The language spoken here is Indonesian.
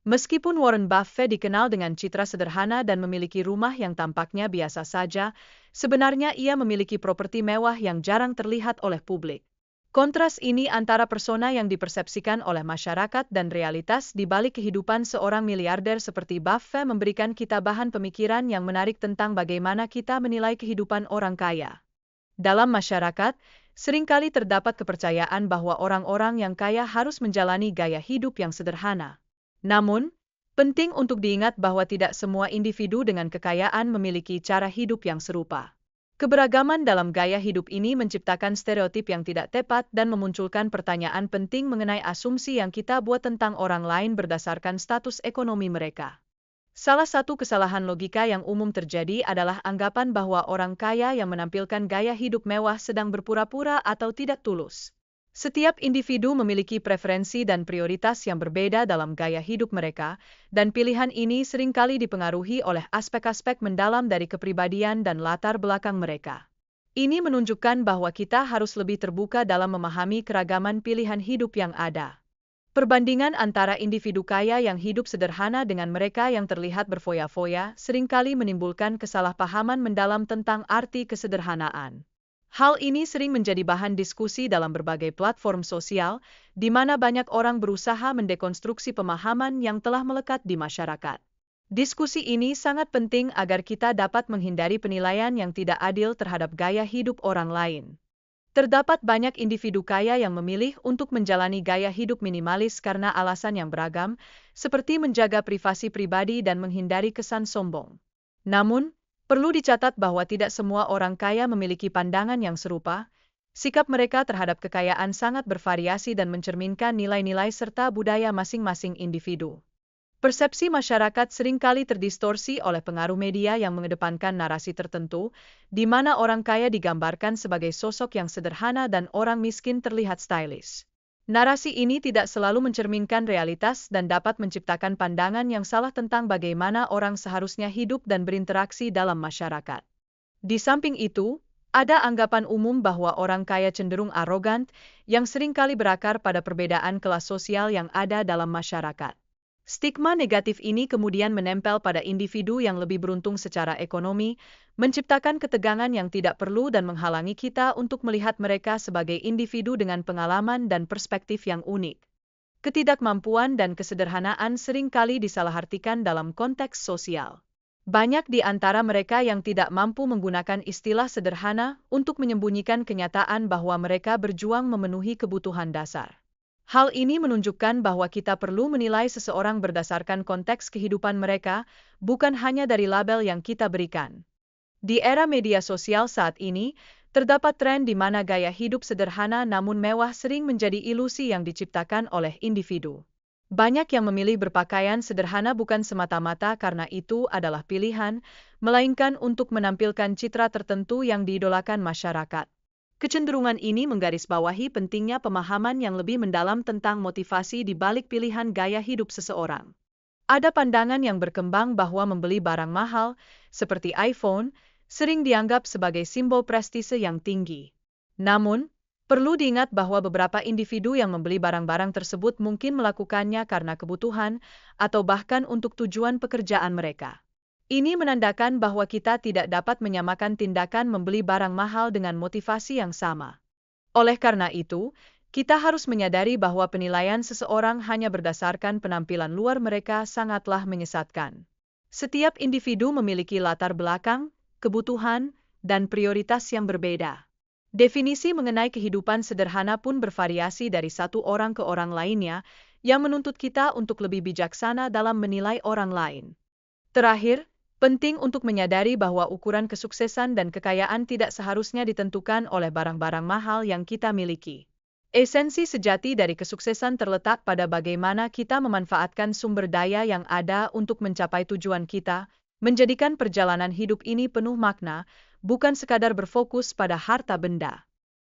Meskipun Warren Buffett dikenal dengan citra sederhana dan memiliki rumah yang tampaknya biasa saja, sebenarnya ia memiliki properti mewah yang jarang terlihat oleh publik. Kontras ini antara persona yang dipersepsikan oleh masyarakat dan realitas di balik kehidupan seorang miliarder seperti Buffett memberikan kita bahan pemikiran yang menarik tentang bagaimana kita menilai kehidupan orang kaya. Dalam masyarakat, seringkali terdapat kepercayaan bahwa orang-orang yang kaya harus menjalani gaya hidup yang sederhana. Namun, penting untuk diingat bahwa tidak semua individu dengan kekayaan memiliki cara hidup yang serupa. Keberagaman dalam gaya hidup ini menciptakan stereotip yang tidak tepat dan memunculkan pertanyaan penting mengenai asumsi yang kita buat tentang orang lain berdasarkan status ekonomi mereka. Salah satu kesalahan logika yang umum terjadi adalah anggapan bahwa orang kaya yang menampilkan gaya hidup mewah sedang berpura-pura atau tidak tulus. Setiap individu memiliki preferensi dan prioritas yang berbeda dalam gaya hidup mereka, dan pilihan ini seringkali dipengaruhi oleh aspek-aspek mendalam dari kepribadian dan latar belakang mereka. Ini menunjukkan bahwa kita harus lebih terbuka dalam memahami keragaman pilihan hidup yang ada. Perbandingan antara individu kaya yang hidup sederhana dengan mereka yang terlihat berfoya-foya seringkali menimbulkan kesalahpahaman mendalam tentang arti kesederhanaan. Hal ini sering menjadi bahan diskusi dalam berbagai platform sosial, di mana banyak orang berusaha mendekonstruksi pemahaman yang telah melekat di masyarakat. Diskusi ini sangat penting agar kita dapat menghindari penilaian yang tidak adil terhadap gaya hidup orang lain. Terdapat banyak individu kaya yang memilih untuk menjalani gaya hidup minimalis karena alasan yang beragam, seperti menjaga privasi pribadi dan menghindari kesan sombong. Namun, perlu dicatat bahwa tidak semua orang kaya memiliki pandangan yang serupa. Sikap mereka terhadap kekayaan sangat bervariasi dan mencerminkan nilai-nilai serta budaya masing-masing individu. Persepsi masyarakat seringkali terdistorsi oleh pengaruh media yang mengedepankan narasi tertentu, di mana orang kaya digambarkan sebagai sosok yang sederhana dan orang miskin terlihat stylish. Narasi ini tidak selalu mencerminkan realitas dan dapat menciptakan pandangan yang salah tentang bagaimana orang seharusnya hidup dan berinteraksi dalam masyarakat. Di samping itu, ada anggapan umum bahwa orang kaya cenderung arogan, yang seringkali berakar pada perbedaan kelas sosial yang ada dalam masyarakat. Stigma negatif ini kemudian menempel pada individu yang lebih beruntung secara ekonomi, menciptakan ketegangan yang tidak perlu dan menghalangi kita untuk melihat mereka sebagai individu dengan pengalaman dan perspektif yang unik. Ketidakmampuan dan kesederhanaan seringkali disalahartikan dalam konteks sosial. Banyak di antara mereka yang tidak mampu menggunakan istilah sederhana untuk menyembunyikan kenyataan bahwa mereka berjuang memenuhi kebutuhan dasar. Hal ini menunjukkan bahwa kita perlu menilai seseorang berdasarkan konteks kehidupan mereka, bukan hanya dari label yang kita berikan. Di era media sosial saat ini, terdapat tren di mana gaya hidup sederhana namun mewah sering menjadi ilusi yang diciptakan oleh individu. Banyak yang memilih berpakaian sederhana bukan semata-mata karena itu adalah pilihan, melainkan untuk menampilkan citra tertentu yang diidolakan masyarakat. Kecenderungan ini menggarisbawahi pentingnya pemahaman yang lebih mendalam tentang motivasi di balik pilihan gaya hidup seseorang. Ada pandangan yang berkembang bahwa membeli barang mahal, seperti iPhone, sering dianggap sebagai simbol prestise yang tinggi. Namun, perlu diingat bahwa beberapa individu yang membeli barang-barang tersebut mungkin melakukannya karena kebutuhan atau bahkan untuk tujuan pekerjaan mereka. Ini menandakan bahwa kita tidak dapat menyamakan tindakan membeli barang mahal dengan motivasi yang sama. Oleh karena itu, kita harus menyadari bahwa penilaian seseorang hanya berdasarkan penampilan luar mereka sangatlah menyesatkan. Setiap individu memiliki latar belakang, kebutuhan, dan prioritas yang berbeda. Definisi mengenai kehidupan sederhana pun bervariasi dari satu orang ke orang lainnya, yang menuntut kita untuk lebih bijaksana dalam menilai orang lain. Terakhir, penting untuk menyadari bahwa ukuran kesuksesan dan kekayaan tidak seharusnya ditentukan oleh barang-barang mahal yang kita miliki. Esensi sejati dari kesuksesan terletak pada bagaimana kita memanfaatkan sumber daya yang ada untuk mencapai tujuan kita, menjadikan perjalanan hidup ini penuh makna, bukan sekadar berfokus pada harta benda.